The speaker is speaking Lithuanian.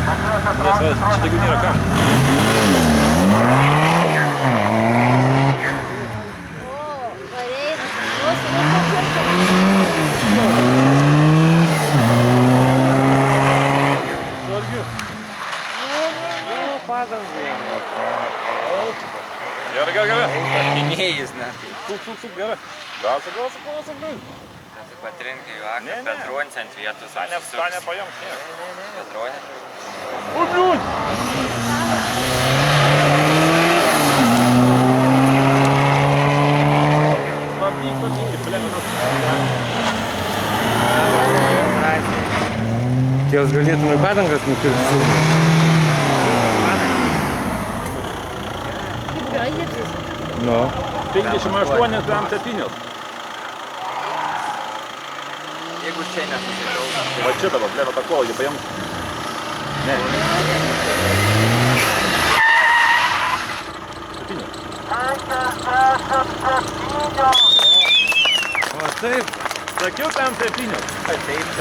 Nes va, čia daugiau nėra kam. Gerai. Patinėjus, ne? Suk, gerai. Gal. Patrinkai jų akį, Petronį ant vietos. Ta nepajams, ne. Petronį. O, bliūd! Papyk, pleminas. Jos galėtume padangas nupirkti. Nu. 58 gram 7. Jeigu čia nesusidžiaugia. Va čia dabar, plėva tą kolą, jį pajams. Ne. 7. O taip. Sakiau tam 7. Taip.